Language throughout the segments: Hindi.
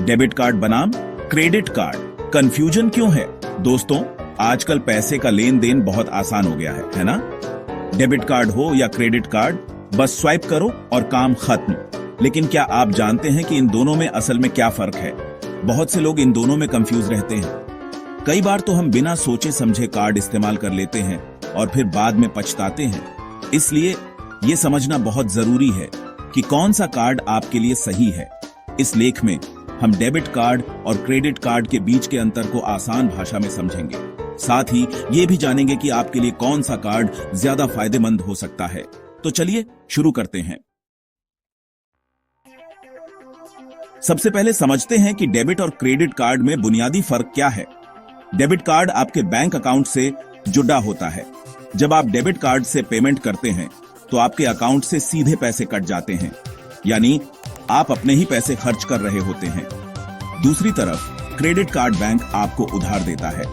डेबिट कार्ड बनाम क्रेडिट कार्ड, कंफ्यूजन क्यों है? दोस्तों, आजकल पैसे का लेन देन बहुत आसान हो गया है ना? डेबिट कार्ड हो या क्रेडिट कार्ड, बस स्वाइप करो और काम खत्म। लेकिन क्या आप जानते हैं कि इन दोनों में असल में क्या फर्क है? बहुत से लोग इन दोनों में कंफ्यूज रहते हैं। कई बार तो हम बिना सोचे समझे कार्ड इस्तेमाल कर लेते हैं और फिर बाद में पछताते हैं। इसलिए ये समझना बहुत जरूरी है कि कौन सा कार्ड आपके लिए सही है। इस लेख में हम डेबिट कार्ड और क्रेडिट कार्ड के बीच के अंतर को आसान भाषा में समझेंगे। साथ ही ये भी जानेंगे कि आपके लिए कौन सा कार्ड ज्यादा फायदेमंद हो सकता है। तो चलिए शुरू करते हैं। सबसे पहले समझते हैं कि डेबिट और क्रेडिट कार्ड में बुनियादी फर्क क्या है। डेबिट कार्ड आपके बैंक अकाउंट से जुड़ा होता है। जब आप डेबिट कार्ड से पेमेंट करते हैं तो आपके अकाउंट से सीधे पैसे कट जाते हैं, यानी आप अपने ही पैसे खर्च कर रहे होते हैं। दूसरी तरफ क्रेडिट कार्ड बैंक आपको उधार देता है।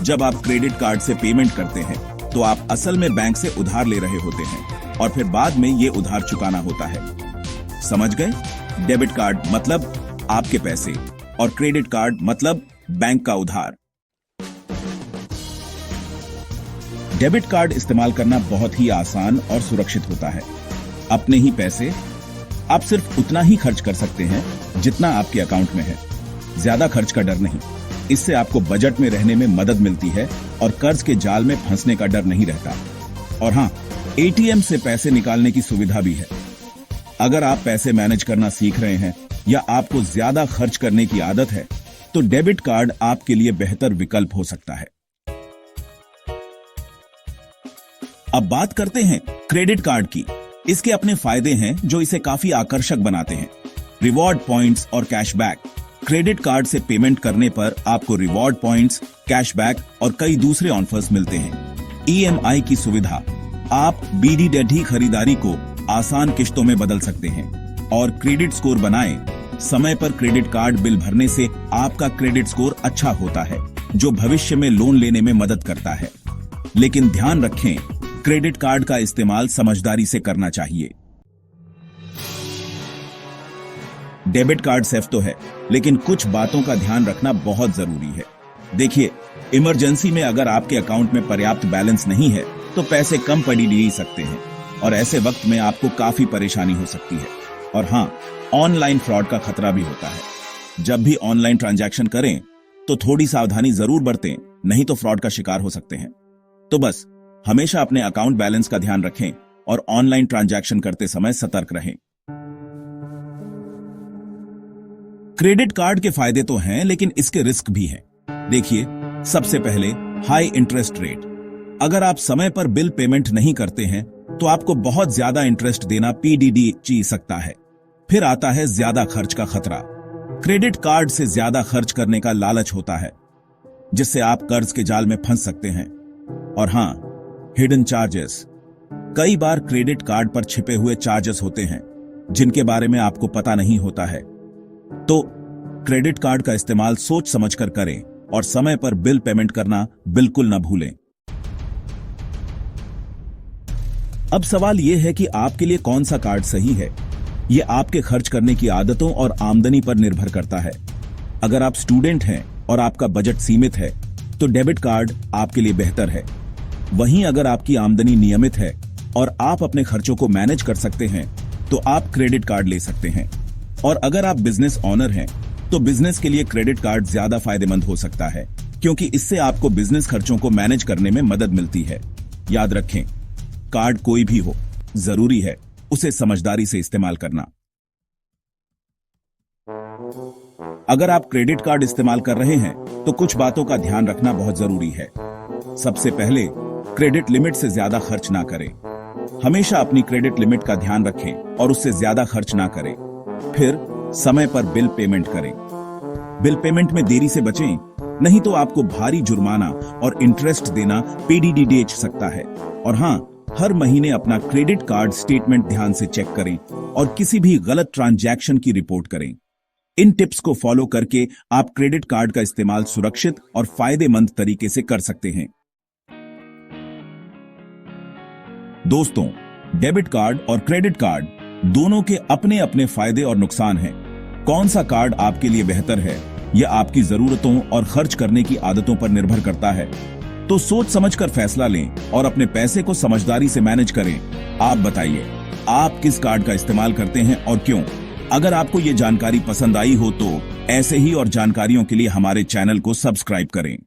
जब आप क्रेडिट कार्ड से पेमेंट करते हैं तो आप असल में बैंक से उधार ले रहे होते हैं और फिर बाद में ये उधार चुकाना होता है। समझ गए? डेबिट कार्ड मतलब आपके पैसे और क्रेडिट कार्ड मतलब बैंक का उधार। डेबिट कार्ड इस्तेमाल करना बहुत ही आसान और सुरक्षित होता है। अपने ही पैसे आप सिर्फ उतना ही खर्च कर सकते हैं जितना आपके अकाउंट में है। ज्यादा खर्च का डर नहीं। इससे आपको बजट में रहने में मदद मिलती है और कर्ज के जाल में फंसने का डर नहीं रहता। और हाँ, एटीएम से पैसे निकालने की सुविधा भी है। अगर आप पैसे मैनेज करना सीख रहे हैं या आपको ज्यादा खर्च करने की आदत है तो डेबिट कार्ड आपके लिए बेहतर विकल्प हो सकता है। अब बात करते हैं क्रेडिट कार्ड की। इसके अपने फायदे हैं जो इसे काफी आकर्षक बनाते हैं। रिवॉर्ड पॉइंट्स और कैशबैक। क्रेडिट कार्ड से पेमेंट करने पर आपको रिवॉर्ड पॉइंट्स, कैशबैक और कई दूसरे ऑफर्स मिलते हैं। ईएमआई की सुविधा। आप बीडीडी खरीदारी को आसान किश्तों में बदल सकते हैं और क्रेडिट स्कोर बनाएं। समय पर क्रेडिट कार्ड बिल भरने से आपका क्रेडिट स्कोर अच्छा होता है, जो भविष्य में लोन लेने में मदद करता है। लेकिन ध्यान रखें, क्रेडिट कार्ड का इस्तेमाल समझदारी से करना चाहिए। डेबिट कार्ड सेफ तो है, लेकिन कुछ बातों का ध्यान रखना बहुत जरूरी है। देखिए, इमरजेंसी में अगर आपके अकाउंट में पर्याप्त बैलेंस नहीं है तो पैसे कम पड़ी ले सकते हैं और ऐसे वक्त में आपको काफी परेशानी हो सकती है। और हाँ, ऑनलाइन फ्रॉड का खतरा भी होता है। जब भी ऑनलाइन ट्रांजैक्शन करें तो थोड़ी सावधानी जरूर बरतें, नहीं तो फ्रॉड का शिकार हो सकते हैं। तो बस हमेशा अपने अकाउंट बैलेंस का ध्यान रखें और ऑनलाइन ट्रांजैक्शन करते समय सतर्क रहें। क्रेडिट कार्ड के फायदे तो हैं, लेकिन इसके रिस्क भी हैं। देखिए, सबसे पहले हाई इंटरेस्ट रेट। अगर आप समय पर बिल पेमेंट नहीं करते हैं तो आपको बहुत ज्यादा इंटरेस्ट देना पड़ सकता है। फिर आता है ज्यादा खर्च का खतरा। क्रेडिट कार्ड से ज्यादा खर्च करने का लालच होता है, जिससे आप कर्ज के जाल में फंस सकते हैं। और हाँ, हिडन चार्जेस। कई बार क्रेडिट कार्ड पर छिपे हुए चार्जेस होते हैं जिनके बारे में आपको पता नहीं होता है। तो क्रेडिट कार्ड का इस्तेमाल सोच समझकर करें और समय पर बिल पेमेंट करना बिल्कुल न भूलें। अब सवाल यह है कि आपके लिए कौन सा कार्ड सही है। यह आपके खर्च करने की आदतों और आमदनी पर निर्भर करता है। अगर आप स्टूडेंट हैं और आपका बजट सीमित है तो डेबिट कार्ड आपके लिए बेहतर है। वहीं अगर आपकी आमदनी नियमित है और आप अपने खर्चों को मैनेज कर सकते हैं तो आप क्रेडिट कार्ड ले सकते हैं। और अगर आप बिजनेस ओनर हैं तो बिजनेस के लिए क्रेडिट कार्ड ज्यादा फायदेमंद हो सकता है, क्योंकि इससे आपको बिजनेस खर्चों को मैनेज करने में मदद मिलती है। याद रखें, कार्ड कोई भी हो, जरूरी है उसे समझदारी से इस्तेमाल करना। अगर आप क्रेडिट कार्ड इस्तेमाल कर रहे हैं तो कुछ बातों का ध्यान रखना बहुत जरूरी है। सबसे पहले, क्रेडिट लिमिट से ज्यादा खर्च ना करें। हमेशा अपनी क्रेडिट लिमिट का ध्यान रखें और उससे ज्यादा खर्च ना करें। फिर समय पर बिल पेमेंट करें। बिल पेमेंट में देरी से बचें, नहीं तो आपको भारी जुर्माना और इंटरेस्ट देना पड़ सकता है। और हाँ, हर महीने अपना क्रेडिट कार्ड स्टेटमेंट ध्यान से चेक करें और किसी भी गलत ट्रांजैक्शन की रिपोर्ट करें। इन टिप्स को फॉलो करके आप क्रेडिट कार्ड का इस्तेमाल सुरक्षित और फायदेमंद तरीके से कर सकते हैं। दोस्तों, डेबिट कार्ड और क्रेडिट कार्ड दोनों के अपने अपने फायदे और नुकसान हैं। कौन सा कार्ड आपके लिए बेहतर है, यह आपकी जरूरतों और खर्च करने की आदतों पर निर्भर करता है। तो सोच समझकर फैसला लें और अपने पैसे को समझदारी से मैनेज करें। आप बताइए, आप किस कार्ड का इस्तेमाल करते हैं और क्यों? अगर आपको ये जानकारी पसंद आई हो तो ऐसे ही और जानकारियों के लिए हमारे चैनल को सब्सक्राइब करें।